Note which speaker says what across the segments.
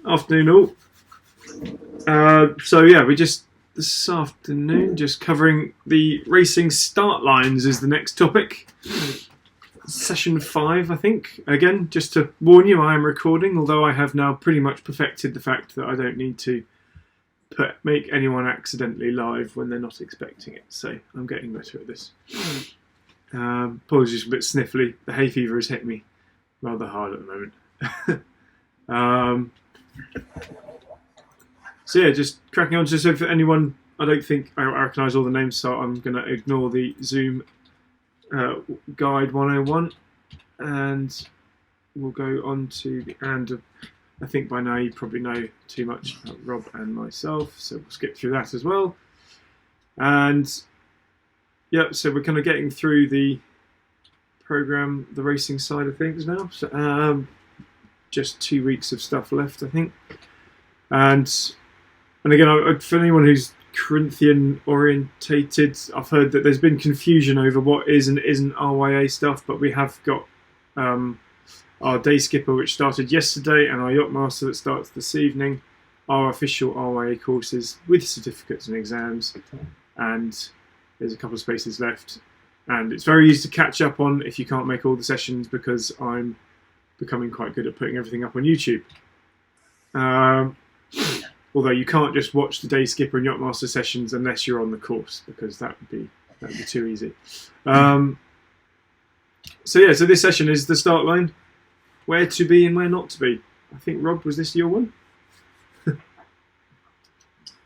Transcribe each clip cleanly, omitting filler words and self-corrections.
Speaker 1: Afternoon all. We're just this afternoon just covering the racing start lines is the next topic. Session 5, I think. Again, just to warn you, I am recording, although I have now pretty much perfected the fact that I don't need to make anyone accidentally live when they're not expecting it. So I'm getting better at this. Apologies, a bit sniffly. The hay fever has hit me rather hard at the moment. Just cracking on. Just so for anyone, I don't think I recognise all the names, so I'm going to ignore the Zoom guide 101, and we'll go on to the end of. I think by now you probably know too much about Rob and myself, so we'll skip through that as well. And so we're kind of getting through the program, the racing side of things now. So, just 2 weeks of stuff left, I think. And again, for anyone who's Corinthian orientated, I've heard that there's been confusion over what is and isn't RYA stuff, but we have got our day skipper, which started yesterday, and our yacht master that starts this evening, our official RYA courses with certificates and exams, and there's a couple of spaces left, and it's very easy to catch up on if you can't make all the sessions, because I'm becoming quite good at putting everything up on YouTube. Although you can't just watch the day skipper and yacht master sessions unless you're on the course, because that would be too easy. So this session is the start line, where to be and where not to be. I think, Rob, was this your one?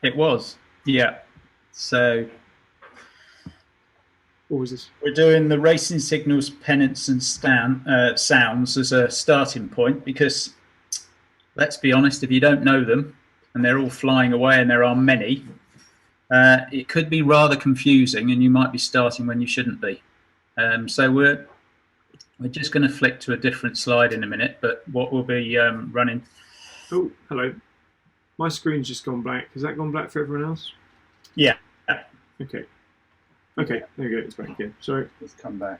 Speaker 2: It was, yeah. So
Speaker 1: what was this?
Speaker 2: We're doing the racing signals, pennants and sounds as a starting point, because let's be honest, if you don't know them and they're all flying away and there are many, it could be rather confusing and you might be starting when you shouldn't be. So we're just going to flick to a different slide in a minute, but what we'll be running...
Speaker 1: Oh, hello. My screen's just gone black. Has that gone black for everyone else?
Speaker 2: Yeah.
Speaker 1: Okay. Okay, there we go. It's back again. Sorry.
Speaker 2: Let's come back.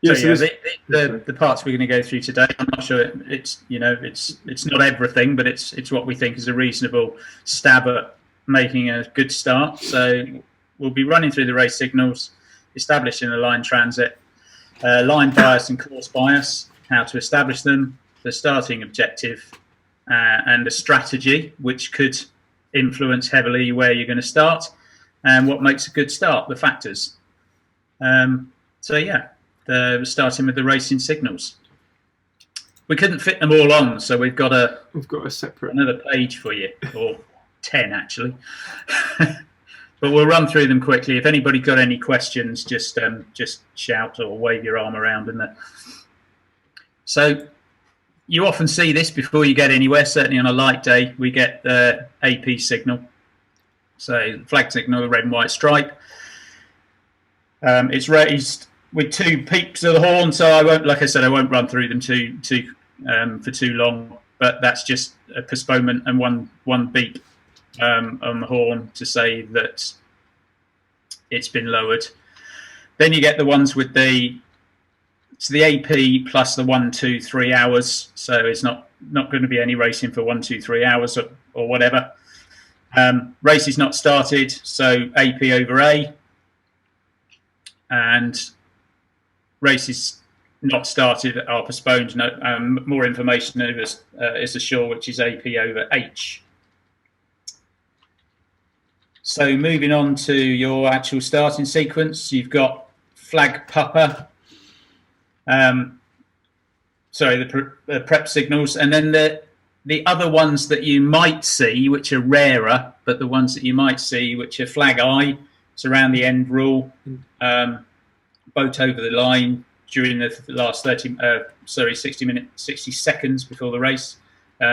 Speaker 2: The parts we're going to go through today, I'm not sure it's not everything, but it's what we think is a reasonable stab at making a good start. So we'll be running through the race signals, establishing a line transit, line bias and course bias, how to establish them, the starting objective, and a strategy which could influence heavily where you're going to start, and what makes a good start, the factors. Starting with the racing signals. We couldn't fit them all on, so we've got a separate another page for you, or 10 actually. But we'll run through them quickly. If anybody got any questions, just shout or wave your arm around in there. So you often see this before you get anywhere. Certainly on a light day, we get the AP signal. So flag signal, the red and white stripe. It's raised with 2 peeps of the horn, so I won't run through them for too long. But that's just a postponement and one beep on the horn to say that it's been lowered. Then you get the ones with the AP plus the 1, 2, 3 hours. So it's not going to be any racing for 1, 2, 3 hours or whatever. Race is not started, so AP over A. And races not started are postponed. More information is ashore, which is AP over H. So moving on to your actual starting sequence, you've got flag pupper, the prep signals, and then the other ones that you might see, which are rarer, but the ones that you might see, which are flag I, it's around the end rule, boat over the line during the last 60 seconds before the race,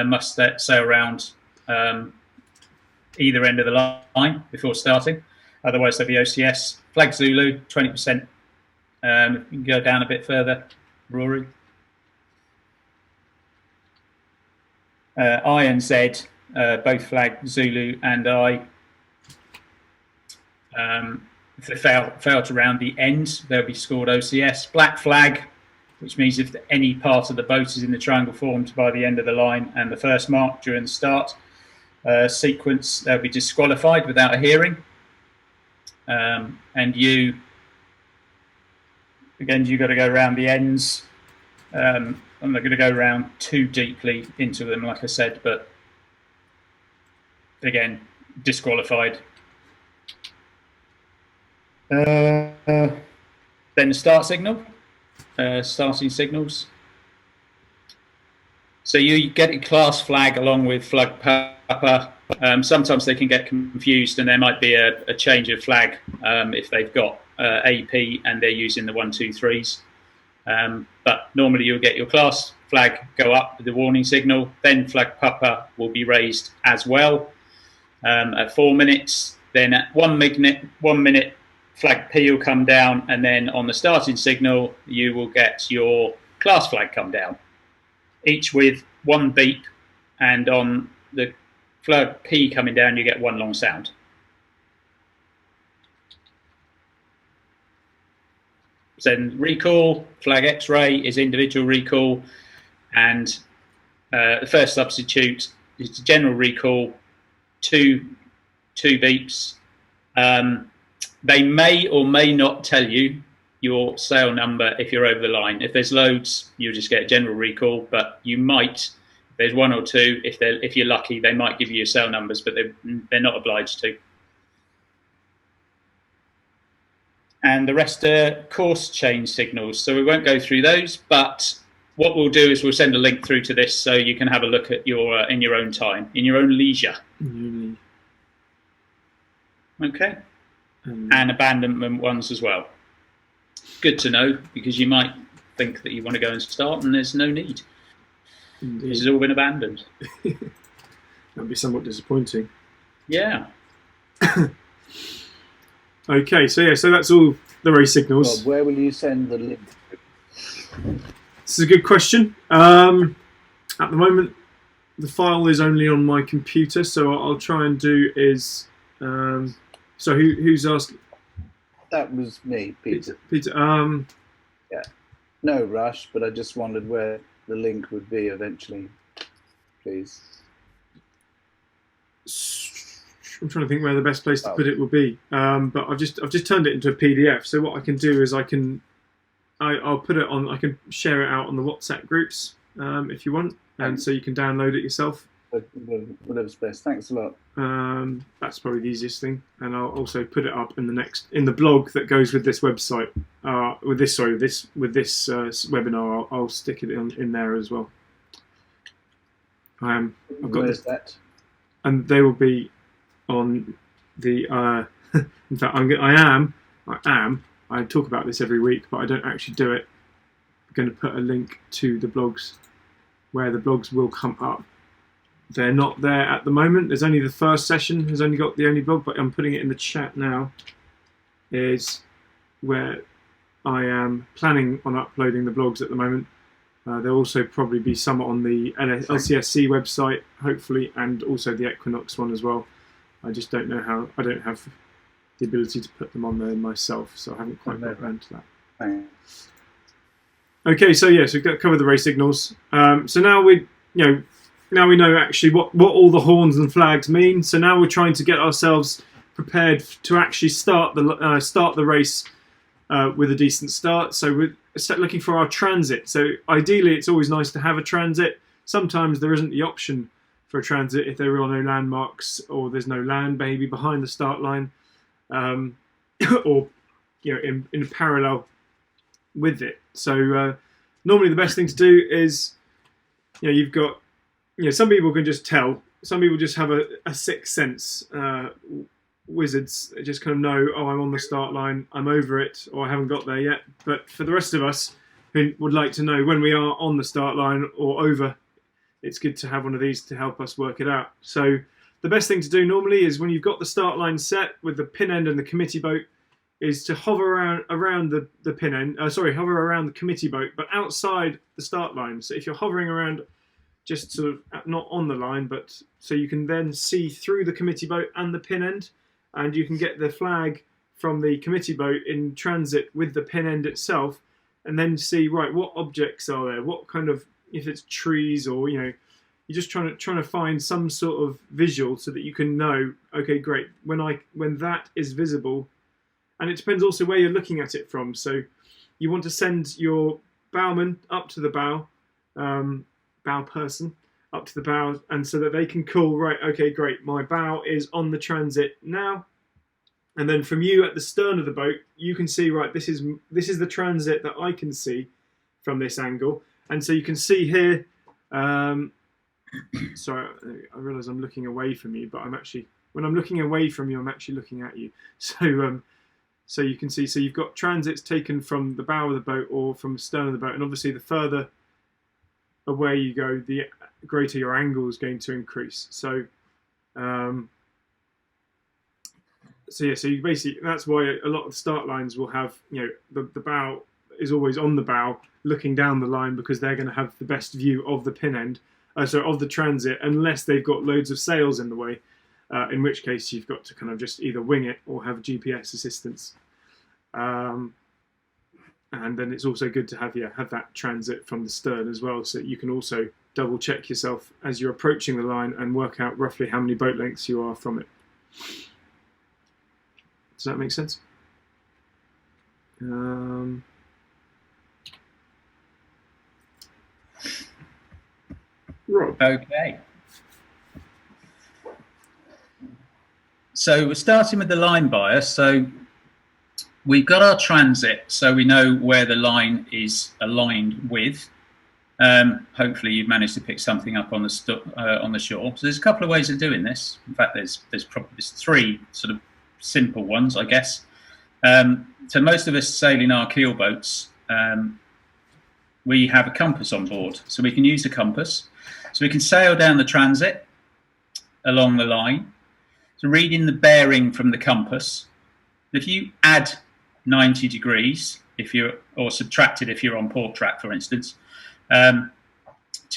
Speaker 2: must sail around either end of the line before starting. Otherwise, there'll be OCS. Flag Zulu, 20%. You can go down a bit further, Rory. I and Z, both flag Zulu and I. If they fail to round the end, they'll be scored OCS. Black flag, which means if any part of the boat is in the triangle formed by the end of the line and the first mark during the start sequence, they'll be disqualified without a hearing. And you've got to go around the ends. I'm not going to go around too deeply into them, like I said, but again, disqualified. Then the start signal, starting signals. So you get a class flag along with flag papa. Sometimes they can get confused, and there might be a change of flag if they've got AP and they're using the 1, 2, 3s. But normally you'll get your class flag go up with the warning signal, then flag papa will be raised as well at 4 minutes. Then at 1 minute, flag P will come down, and then on the starting signal you will get your class flag come down, each with 1 beep, and on the flag P coming down you get 1 long sound. Then recall, flag X-ray is individual recall, and the first substitute is general recall, two beeps. They may or may not tell you your sail number if you're over the line. If there's loads, you'll just get a general recall, but you might, if there's 1 or 2, if you're lucky, they might give you your sail numbers, but they're not obliged to. And the rest are course change signals. So we won't go through those, but what we'll do is we'll send a link through to this so you can have a look at your in your own time, in your own leisure. Mm-hmm. Okay. And abandonment ones as well. Good to know, because you might think that you want to go and start and there's no need. Indeed. This has all been abandoned.
Speaker 1: That'd be somewhat disappointing.
Speaker 2: Yeah.
Speaker 1: Okay, so that's all the race signals.
Speaker 3: Well, where will you send the link?
Speaker 1: This is a good question. At the moment, the file is only on my computer, so what I'll try and do is... so who's asking?
Speaker 3: That was me, Peter.
Speaker 1: Peter.
Speaker 3: Yeah. No rush, but I just wondered where the link would be eventually, please.
Speaker 1: I'm trying to think where the best place to put it will be. But I've just turned it into a PDF. So what I can do is I'll put it on. I can share it out on the WhatsApp groups if you want, and so you can download it yourself.
Speaker 3: Whatever's best. Thanks a lot.
Speaker 1: That's probably the easiest thing, and I'll also put it up in the blog that goes with this website. With this webinar, I'll stick it in there as well. I've got
Speaker 3: Where's that?
Speaker 1: And they will be on the. In fact, I talk about this every week, but I don't actually do it. I'm going to put a link to the blogs, where the blogs will come up. They're not there at the moment. There's only the first session has only got the only blog, but I'm putting it in the chat now. Is where I am planning on uploading the blogs at the moment. There'll also probably be some on the LCSC website, hopefully, and also the Equinox one as well. I just don't know how. I don't have the ability to put them on there myself, so I haven't quite got around to that.
Speaker 3: Thanks.
Speaker 1: Okay, so we've got to cover the race signals. So now we know actually what all the horns and flags mean. So now we're trying to get ourselves prepared to actually start the race with a decent start. So we're looking for our transit. So ideally, it's always nice to have a transit. Sometimes there isn't the option for a transit if there are no landmarks or there's no land maybe behind the start line, or in parallel with it. So normally the best thing to do is you've got. Some people can just tell. Some people just have a sixth sense. Wizards just kind of know, oh, I'm on the start line, I'm over it, or I haven't got there yet. But for the rest of us who would like to know when we are on the start line or over, it's good to have one of these to help us work it out. So the best thing to do normally is when you've got the start line set with the pin end and the committee boat, is to hover around the pin end. Hover around the committee boat, but outside the start line. So if you're hovering around, just sort of not on the line, but so you can then see through the committee boat and the pin end, and you can get the flag from the committee boat in transit with the pin end itself, and then see, right, what objects are there, what kind of, if it's trees, or you're just trying to find some sort of visual so that you can know, okay, great, when that is visible. And it depends also where you're looking at it from. So you want to send your bowman up to the bow, bow person up to the bow, and so that they can call, right, okay, great, my bow is on the transit now. And then from you at the stern of the boat, you can see, right, this is the transit that I can see from this angle. And so you can see here, sorry, I realise I'm looking away from you, but when I'm looking away from you, I'm actually looking at you. So you can see, so you've got transits taken from the bow of the boat or from the stern of the boat. And obviously the further away you go, the greater your angle is going to increase. So you basically, that's why a lot of the start lines will have, the bow is always on the bow looking down the line, because they're going to have the best view of the pin end, of the transit, unless they've got loads of sails in the way, in which case you've got to kind of just either wing it or have GPS assistance. And then it's also good to have that transit from the stern as well, so that you can also double check yourself as you're approaching the line and work out roughly how many boat lengths you are from it. Does that make sense? Rob.
Speaker 2: Okay. So we're starting with the line bias. So we've got our transit, so we know where the line is aligned with. Hopefully you've managed to pick something up on the shore. So there's a couple of ways of doing this. In fact, there's three sort of simple ones, I guess. So most of us sailing our keel boats, we have a compass on board, so we can use a compass. So we can sail down the transit along the line. So reading the bearing from the compass, if you add 90 degrees, or subtract it if you're on port track, for instance, to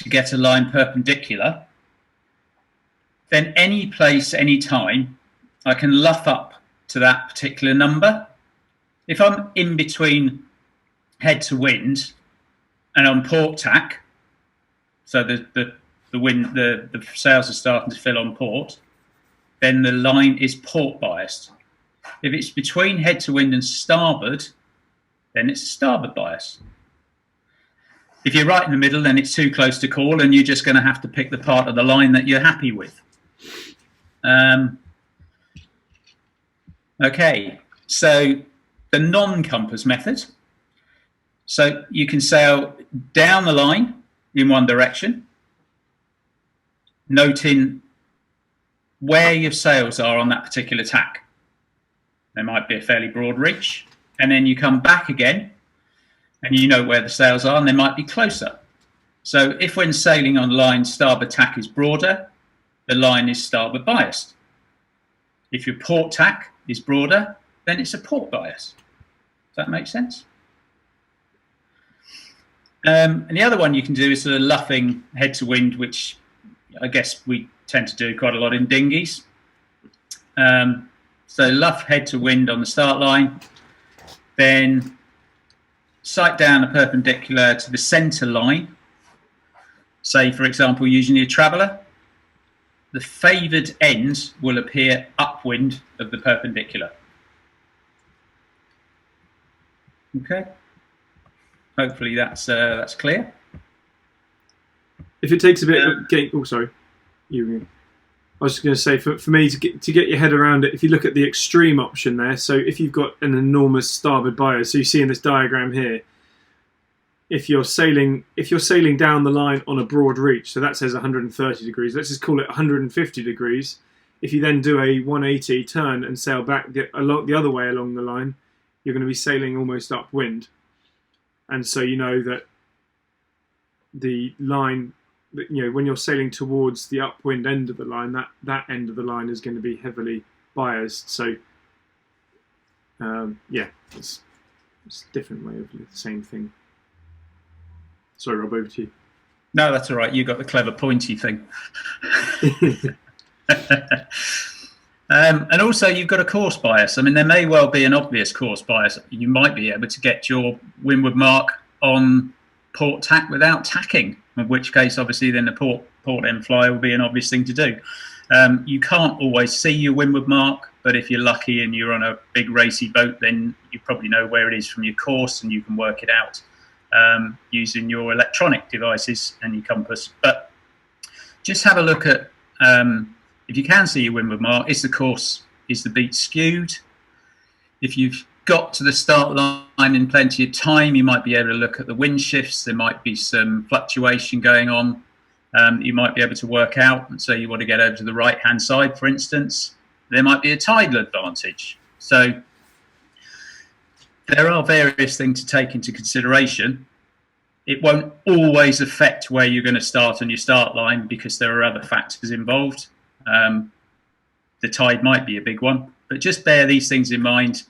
Speaker 2: get a line perpendicular, then any place, any time, I can luff up to that particular number. If I'm in between head to wind and on port tack, so the sails are starting to fill on port, then the line is port biased. If it's between head to wind and starboard, then it's starboard bias. If you're right in the middle, then it's too close to call, and you're just going to have to pick the part of the line that you're happy with. Okay, so the non-compass method. So you can sail down the line in one direction, noting where your sails are on that particular tack. There might be a fairly broad reach, and then you come back again, and you know where the sails are, and they might be closer. So if when sailing on line starboard tack is broader, the line is starboard biased. If your port tack is broader, then it's a port bias. Does that make sense? And the other one you can do is sort of luffing head to wind, which I guess we tend to do quite a lot in dinghies. So luff head to wind on the start line, then sight down a perpendicular to the centre line. Say, for example, using your traveller, the favoured end will appear upwind of the perpendicular. Okay. Hopefully that's clear.
Speaker 1: If it takes a bit of getting, oh sorry, I was just going to say for me to get your head around it, if you look at the extreme option there, so if you've got an enormous starboard bias, so you see in this diagram here, if you're sailing down the line on a broad reach, so that says 130 degrees, let's just call it 150 degrees. If you then do a 180 turn and sail back the other way along the line, you're going to be sailing almost upwind. And so you know that the line, when you're sailing towards the upwind end of the line, that end of the line is going to be heavily biased. So it's a different way of the same thing. Sorry, Rob, over to you.
Speaker 2: No, that's all right. You got the clever pointy thing. And also, you've got a course bias. I mean, there may well be an obvious course bias. You might be able to get your windward mark on port tack without tacking, in which case, obviously, then the port end fly will be an obvious thing to do. You can't always see your windward mark, but if you're lucky and you're on a big racy boat, then you probably know where it is from your course, and you can work it out using your electronic devices and your compass. But just have a look at, if you can see your windward mark, is the beat skewed? If you've got to the start line in plenty of time, you might be able to look at the wind shifts. There might be some fluctuation going on. You might be able to work out, and so you want to get over to the right-hand side, for instance. There might be a tidal advantage. So there are various things to take into consideration. It won't always affect where you're going to start on your start line because there are other factors involved. The tide might be a big one, but just bear these things in mind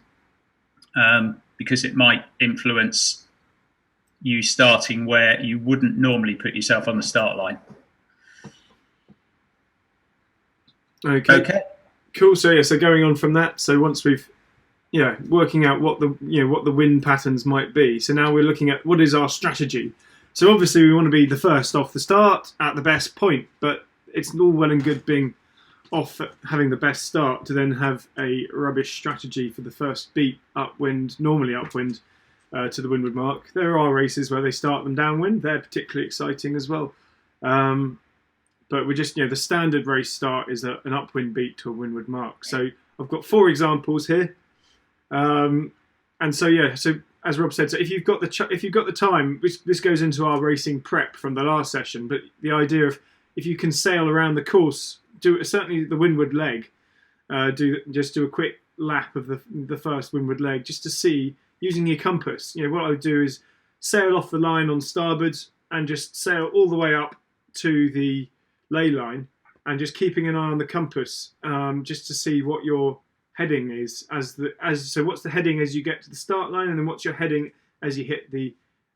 Speaker 2: because it might influence you starting where you wouldn't normally put yourself on the start line.
Speaker 1: Okay. Cool. So so going on from that, so once we've working out what the wind patterns might be. So now we're looking at what is our strategy. So obviously we want to be the first off the start at the best point, but it's all well and good being off at having the best start to then have a rubbish strategy for the first beat normally upwind to the windward mark. There are races where they start them downwind. They're particularly exciting as well. But we're just, the standard race start is an upwind beat to a windward mark. So I've got 4 examples here. And so, so as Rob said, so if you've got the time, this goes into our racing prep from the last session, but the idea of if you can sail around the course, certainly the windward leg, do a quick lap of the first windward leg just to see, using your compass. What I would do is sail off the line on starboard and just sail all the way up to the ley line and just keeping an eye on the compass just to see what your heading is so what's the heading as you get to the start line, and then what's your heading as you hit the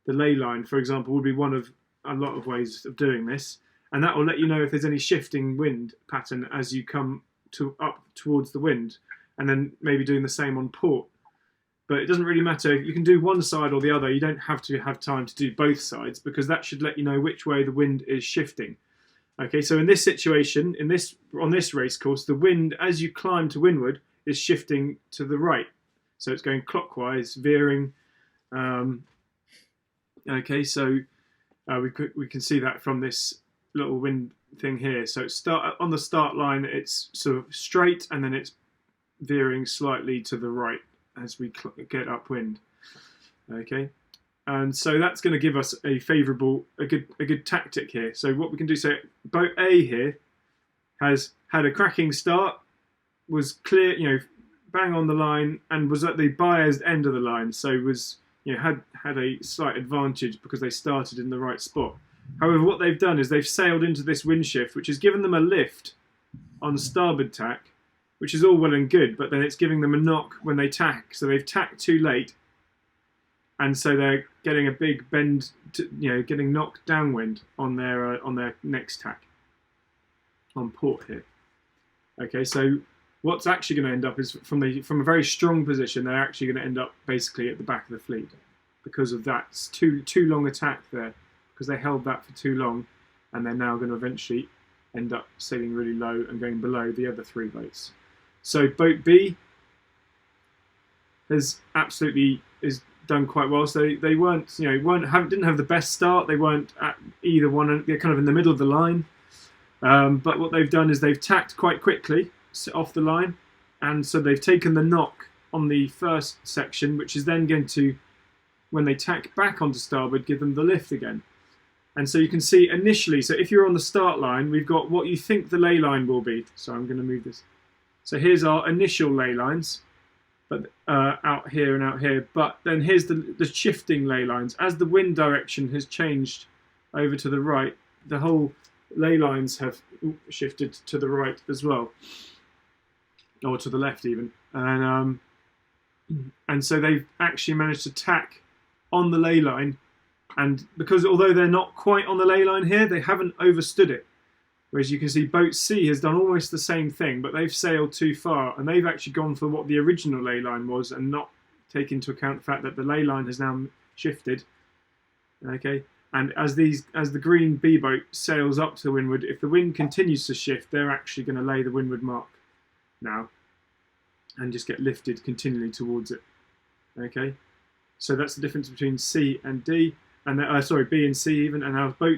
Speaker 1: ley line, for example, would be one of a lot of ways of doing this, and that will let you know if there's any shifting wind pattern as you come up towards the wind, and then maybe doing the same on port. But it doesn't really matter. You can do one side or the other. You don't have to have time to do both sides because that should let you know which way the wind is shifting. Okay, so in this situation, on this race course, the wind as you climb to windward is shifting to the right, so it's going clockwise, veering. Okay, so we can see that from this little wind thing here. So on the start line, it's sort of straight, and then it's veering slightly to the right as we get upwind. Okay, and so that's going to give us a good tactic here. So what we can do, so boat A here has had a cracking start, was clear, bang on the line, and was at the buyer's end of the line, so was had a slight advantage because they started in the right spot. However, what they've done is they've sailed into this wind shift, which has given them a lift on starboard tack, which is all well and good, but then it's giving them a knock when they tack. So they've tacked too late, and so they're getting a big bend, getting knocked downwind on their next tack on port here. Okay, so what's actually going to end up is from a very strong position, they're actually going to end up basically at the back of the fleet because of that. It's too long a tack there because they held that for too long, and they're now going to eventually end up sailing really low and going below the other 3 boats. So boat B is done quite well. So they didn't have the best start. They weren't at either one. They're kind of in the middle of the line. But what they've done is they've tacked quite quickly off the line, and so they've taken the knock on the first section, which is then going to, when they tack back onto starboard, give them the lift again. And so you can see initially, so if you're on the start line, we've got what you think the ley line will be. So I'm going to move this. So here's our initial ley lines, but out here and out here. But then here's the shifting ley lines. As the wind direction has changed over to the right, the whole ley lines have shifted to the right as well, or to the left even. And so they've actually managed to tack on the ley line, and because although they're not quite on the ley line here, they haven't overstood it. Whereas you can see boat C has done almost the same thing, but they've sailed too far, and they've actually gone for what the original ley line was and not taken into account the fact that the ley line has now shifted. Okay, and as the green B boat sails up to the windward, if the wind continues to shift, they're actually going to lay the windward mark now and just get lifted continually towards it. Okay, so that's the difference between C and D, and B and C even. And our boat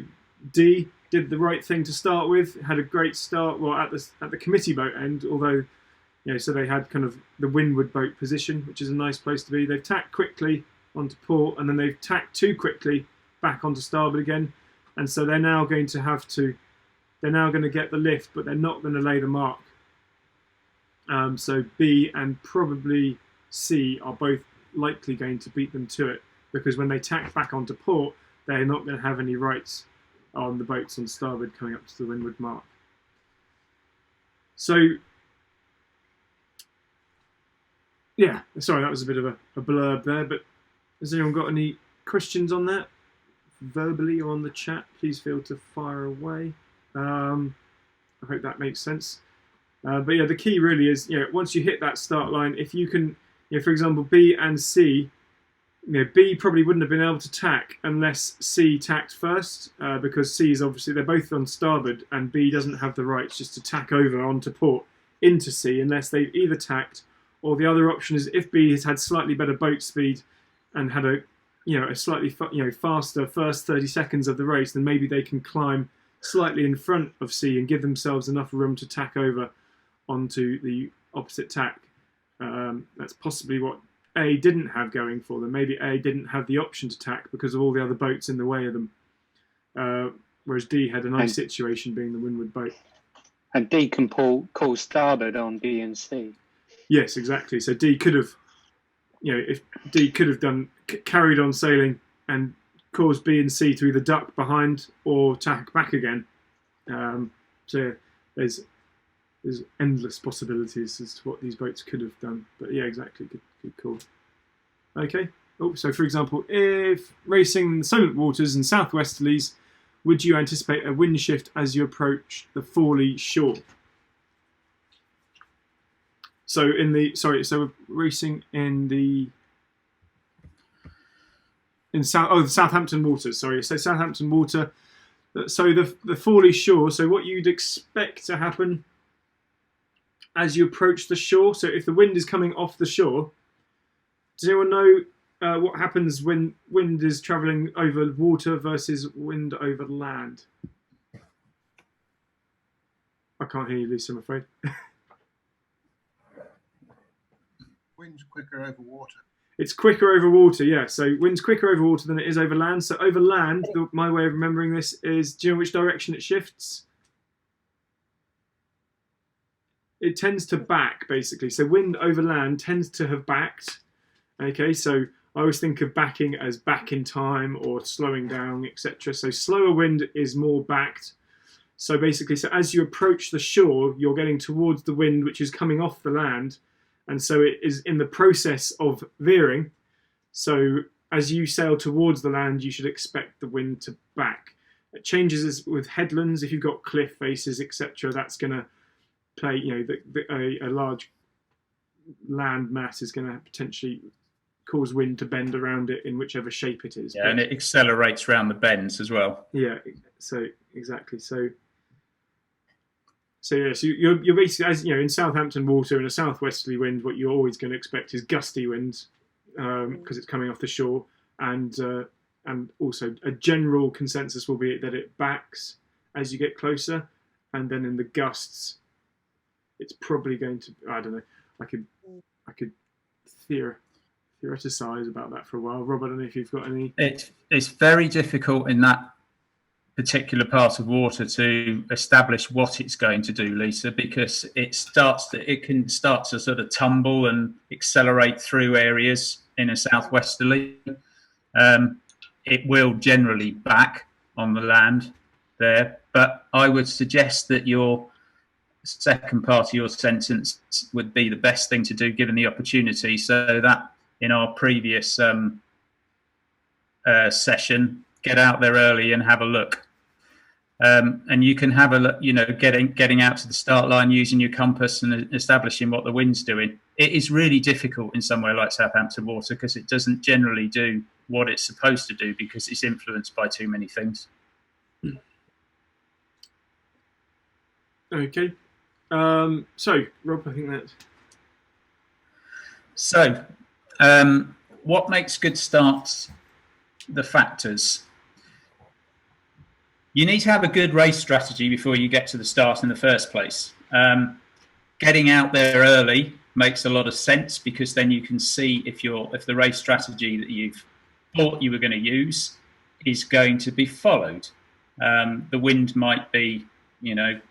Speaker 1: D did the right thing to start with, had a great start. Well, at the committee boat end, although so they had kind of the windward boat position, which is a nice place to be. They've tacked quickly onto port, and then they've tacked too quickly back onto starboard again, and so they're now going to get the lift, but they're not going to lay the mark. So B and probably C are both likely going to beat them to it, because when they tack back onto port, they're not going to have any rights on the boats on starboard coming up to the windward mark. So, yeah, sorry, that was a bit of a blurb there, but has anyone got any questions on that? Verbally or on the chat, please feel to fire away. I hope that makes sense. But yeah, the key really is, once you hit that start line, if you can, for example, B and C, B probably wouldn't have been able to tack unless C tacked first, because C is obviously, they're both on starboard, and B doesn't have the rights just to tack over onto port into C unless they've either tacked, or the other option is if B has had slightly better boat speed and had a slightly faster first 30 seconds of the race, then maybe they can climb slightly in front of C and give themselves enough room to tack over onto the opposite tack. That's possibly what A didn't have going for them. Maybe A didn't have the option to tack because of all the other boats in the way of them, whereas D had a nice situation being the windward boat.
Speaker 4: And D can call starboard on B and C.
Speaker 1: Yes, exactly. So D could have, if D could have carried on sailing and caused B and C to either duck behind or tack back again. So there's endless possibilities as to what these boats could have done. But yeah, exactly. Good call. Okay. So for example, if racing the Southampton Waters and southwesterlies, would you anticipate a wind shift as you approach the Forley shore? So we're racing the Southampton Waters. Sorry, so Southampton Water. So the Forley shore. So what you'd expect to happen as you approach the shore. So if the wind is coming off the shore, does anyone know what happens when wind is travelling over water versus wind over land? I can't hear you, Lisa, I'm afraid.
Speaker 5: Wind's quicker over water.
Speaker 1: It's quicker over water, yeah. So wind's quicker over water than it is over land. So over land, my way of remembering this is, do you know which direction it shifts? It tends to back, basically. So wind over land tends to have backed. Okay, so I always think of backing as back in time or slowing down, etc. So slower wind is more backed. So basically, as you approach the shore, you're getting towards the wind which is coming off the land. And so it is in the process of veering. So as you sail towards the land, you should expect the wind to back. It changes with headlands. If you've got cliff faces, etc., that's going to play, a large land mass is going to potentially cause wind to bend around it in whichever shape it is.
Speaker 2: Yeah, and it accelerates around the bends as well.
Speaker 1: Yeah, so exactly. So you're basically, as in Southampton Water and a southwesterly wind, what you're always going to expect is gusty winds because it's coming off the shore, and also a general consensus will be that it backs as you get closer, and then in the gusts, it's probably going to, I don't know, I could theoreticize about that for a while. Rob, I don't know if you've got any.
Speaker 2: It's very difficult in that particular part of water to establish what it's going to do, Lisa, because it can start to sort of tumble and accelerate through areas in a southwesterly. It will generally back on the land there, but I would suggest that your second part of your sentence would be the best thing to do given the opportunity, so that in our previous session, get out there early and have a look. And you can have a look, getting out to the start line using your compass and establishing what the wind's doing. It is really difficult in somewhere like Southampton Water because it doesn't generally do what it's supposed to do because it's influenced by too many things.
Speaker 1: Okay. So, Rob, I think that's...
Speaker 2: So, what makes good starts? The factors. You need to have a good race strategy before you get to the start in the first place. Getting out there early makes a lot of sense because then you can see if the race strategy that you've thought you were going to use is going to be followed. The wind might be,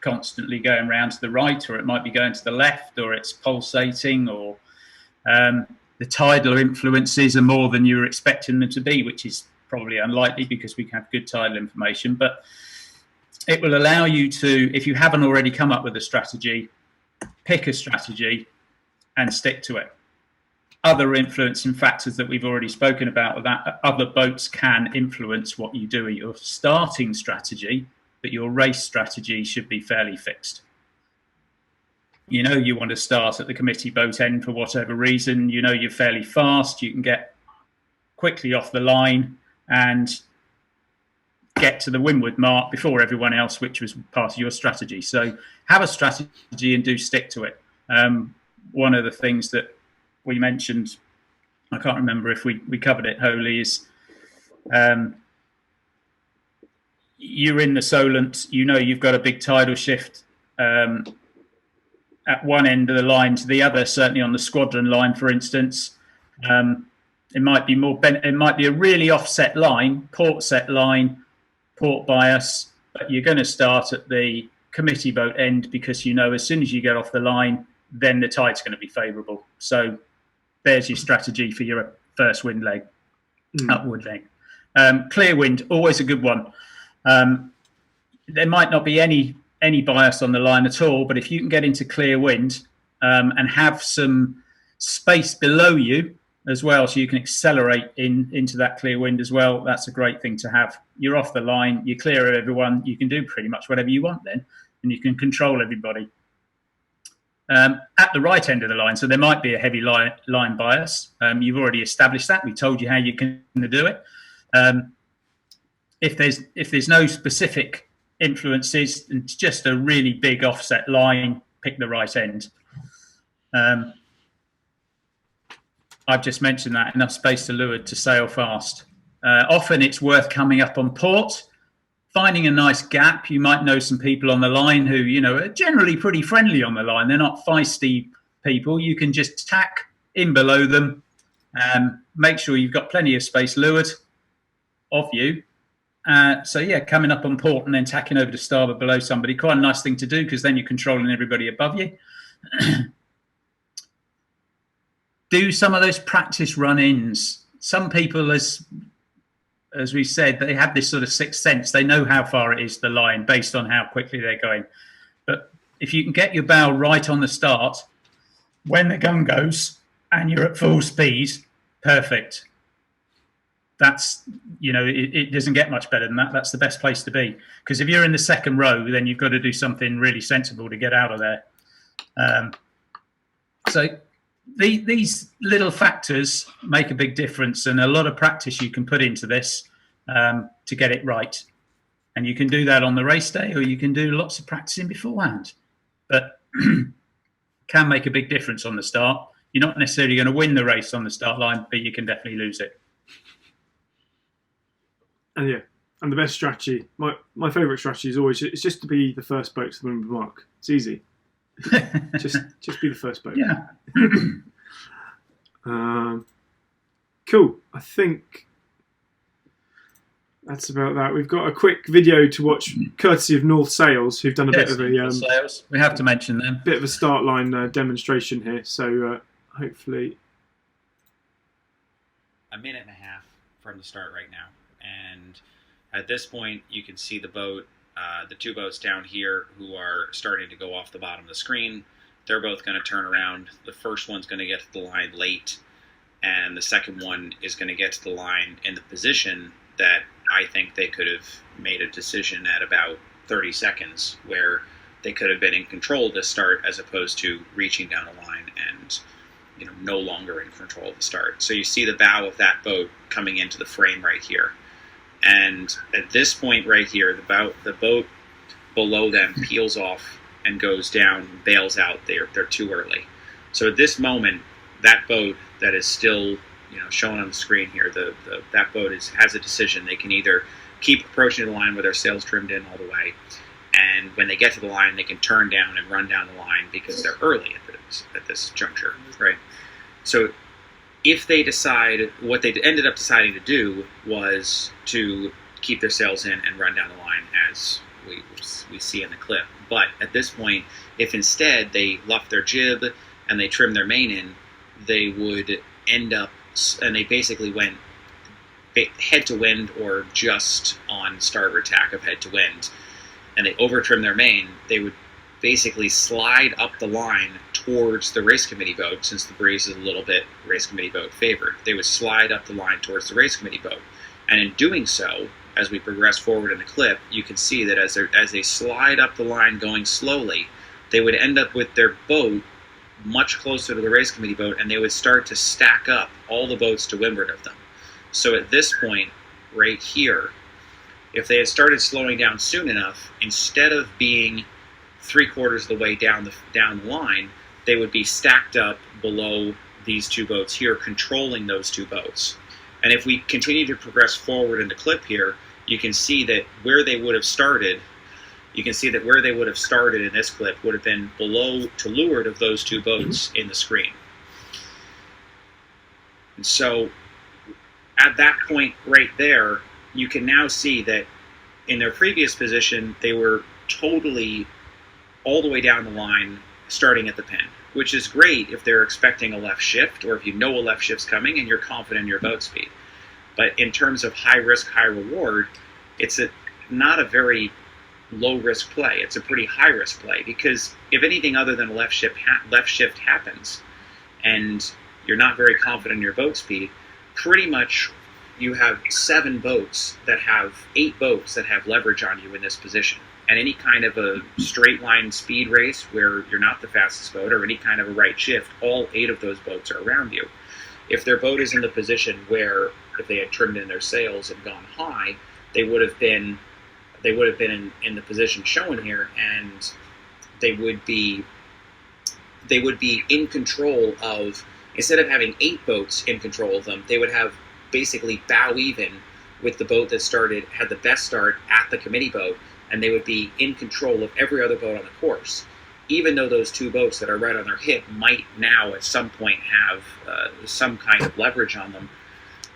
Speaker 2: constantly going round to the right, or it might be going to the left, or it's pulsating, or the tidal influences are more than you were expecting them to be, which is probably unlikely because we have good tidal information. But it will allow you to, if you haven't already come up with a strategy, pick a strategy and stick to it. Other influencing factors that we've already spoken about are that other boats can influence what you do at your starting strategy, but your race strategy should be fairly fixed. You want to start at the committee boat end for whatever reason. You're fairly fast. You can get quickly off the line and get to the windward mark before everyone else, which was part of your strategy. So have a strategy and do stick to it. One of the things that we mentioned, I can't remember if we covered it wholly, is you're in the Solent, you've got a big tidal shift at one end of the line to the other, certainly on the squadron line, for instance. It might be a really offset line, port set line, port bias, but you're going to start at the committee boat end because as soon as you get off the line, then the tide's going to be favourable. So there's your strategy for your first wind leg, upward leg. Clear wind, always a good one. There might not be any bias on the line at all, but if you can get into clear wind and have some space below you as well, so you can accelerate into that clear wind as well, that's a great thing to have. You're off the line, you're clear of everyone, you can do pretty much whatever you want then, and you can control everybody. At the right end of the line, so there might be a heavy line bias. You've already established that. We told you how you're going to do it. If there's no specific influences, it's just a really big offset line, pick the right end. I've just mentioned that, enough space to leeward to sail fast. Often it's worth coming up on port, finding a nice gap. You might know some people on the line who, are generally pretty friendly on the line. They're not feisty people. You can just tack in below them and make sure you've got plenty of space leeward of you. Coming up on port and then tacking over to starboard below somebody, quite a nice thing to do because then you're controlling everybody above you. Do some of those practice run-ins. Some people, as we said, they have this sort of sixth sense. They know how far it is the line based on how quickly they're going. But if you can get your bow right on the start, when the gun goes and you're at full speed, perfect. That's, it doesn't get much better than that. That's the best place to be. Because if you're in the second row, then you've got to do something really sensible to get out of there. These little factors make a big difference, and a lot of practice you can put into this to get it right. And you can do that on the race day, or you can do lots of practicing beforehand. But can make a big difference on the start. You're not necessarily going to win the race on the start line, but you can definitely lose it.
Speaker 1: And the best strategy, my favourite strategy is always, it's just to be the first boat to the windward mark. It's easy. just be the first boat.
Speaker 2: Yeah.
Speaker 1: Cool. I think that's about that. We've got a quick video to watch, courtesy of North Sails, who've done a bit of a
Speaker 2: Sails. We have to mention them.
Speaker 1: Bit of a start line demonstration here. So hopefully,
Speaker 6: a minute and a half from the start right now, and at this point you can see the boat. The two boats down here who are starting to go off the bottom of the screen, they're both going to turn around. The first one's going to get to the line late, and the second one is going to get to the line in the position that I think they could have made a decision at about 30 seconds, where they could have been in control of the start as opposed to reaching down the line and no longer in control of the start. So you see the bow of that boat coming into the frame right here. And at this point right here, the boat below them peels off and goes down, bails out. They're too early. So at this moment, that boat that is still shown on the screen here, that boat has a decision. They can either keep approaching the line with their sails trimmed in all the way, and when they get to the line, they can turn down and run down the line because they're early at this juncture, right? So if they decide, what they ended up deciding to do was to keep their sails in and run down the line, as we see in the clip. But at this point, if instead they luff their jib and they trim their main in, they would end up, and they basically went head to wind or just on starboard tack of head to wind, and they over trim their main, they would basically slide up the line towards the race committee boat, since the breeze is a little bit race committee boat favored. They would slide up the line towards the race committee boat. And in doing so, as we progress forward in the clip, you can see that as they slide up the line going slowly, they would end up with their boat much closer to the race committee boat, and they would start to stack up all the boats to windward of them. So at this point, right here, if they had started slowing down soon enough, instead of being 3/4 of the way down the line, they would be stacked up below these two boats here, controlling those two boats. And if we continue to progress forward in the clip here, you can see that where they would have started, in this clip would have been below to leeward of those two boats in the screen. And so at that point right there, you can now see that in their previous position, they were totally all the way down the line, starting at the pin, which is great if they're expecting a left shift, or if you know a left shift's coming and you're confident in your boat speed. But in terms of high risk, high reward, it's not a very low risk play. It's a pretty high risk play, because if anything other than a left shift happens, and you're not very confident in your boat speed, pretty much you have 8 boats that have leverage on you in this position. And any kind of a straight line speed race where you're not the fastest boat, or any kind of a right shift, all 8 of those boats are around you. If their boat is in the position where, if they had trimmed in their sails and gone high, they would have been in the position shown here, and they would be in control of, instead of having 8 boats in control of them, they would have basically bow even with the boat that had the best start at the committee boat, and they would be in control of every other boat on the course, even though those 2 boats that are right on their hip might now at some point have some kind of leverage on them.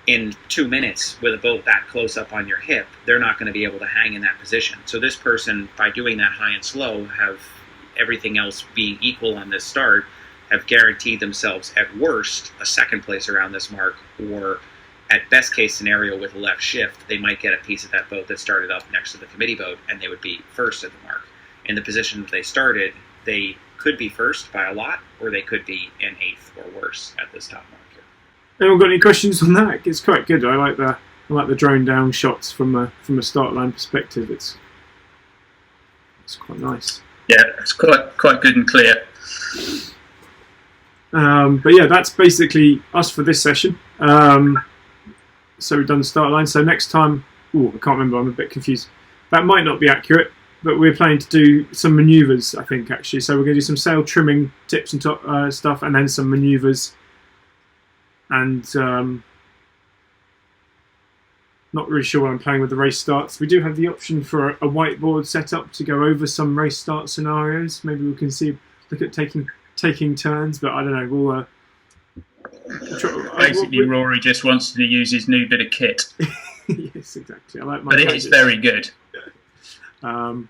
Speaker 6: In 2 minutes, with a boat that close up on your hip, they're not going to be able to hang in that position. So this person, by doing that high and slow, have everything else being equal on this start, have guaranteed themselves at worst a second place around this mark, or at best case scenario with a left shift, they might get a piece of that boat that started up next to the committee boat, and they would be first at the mark. In the position that they started, they could be first by a lot, or they could be in 8th or worse at this top mark here.
Speaker 1: Anyone got any questions on that? It's quite good. I like the drone down shots from a start line perspective. It's quite nice.
Speaker 2: Yeah, it's quite good and clear.
Speaker 1: But yeah, that's basically us for this session. So we've done the start line. So next time, I can't remember. I'm a bit confused. That might not be accurate, but we're planning to do some manoeuvres, I think, actually. So we're going to do some sail trimming tips and stuff, and then some manoeuvres. And not really sure what I'm planning with the race starts. We do have the option for a whiteboard set up to go over some race start scenarios. Maybe we can look at taking turns, but I don't know. We'll
Speaker 2: basically, Rory just wants to use his new bit of kit.
Speaker 1: Yes, exactly. I like my.
Speaker 2: But it is very good.
Speaker 1: And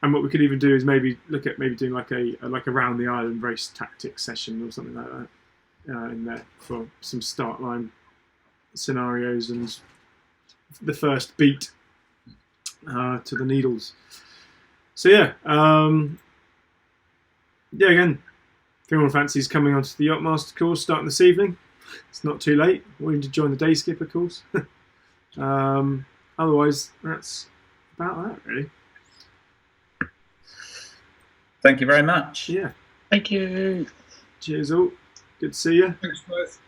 Speaker 1: what we could even do is maybe look at doing like a around the island race tactics session or something like that in there for some start line scenarios and the first beat to the needles. So yeah, again, if anyone fancies coming onto the Yachtmaster course starting this evening, it's not too late. Willing to join the day skipper course. Otherwise, that's about that really.
Speaker 2: Thank you very much.
Speaker 1: Yeah.
Speaker 4: Thank you.
Speaker 1: Cheers all. Good to see you.
Speaker 5: Thanks, both.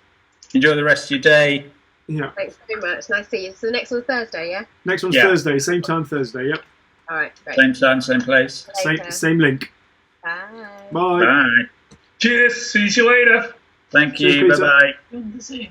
Speaker 2: Enjoy the rest of your day.
Speaker 1: Yeah.
Speaker 7: Thanks very much. Nice to see you. So the next one's Thursday, yeah?
Speaker 1: Next one's
Speaker 2: Yeah.
Speaker 1: Thursday, same time Thursday. Yep.
Speaker 7: All right, great.
Speaker 2: Same time, same place.
Speaker 7: Later.
Speaker 1: Same link.
Speaker 7: Bye.
Speaker 1: Bye.
Speaker 2: Bye.
Speaker 8: Cheers. See you later.
Speaker 2: Thank
Speaker 1: Cheers,
Speaker 2: you.
Speaker 1: Peter.
Speaker 2: Bye bye.
Speaker 8: Good to see you.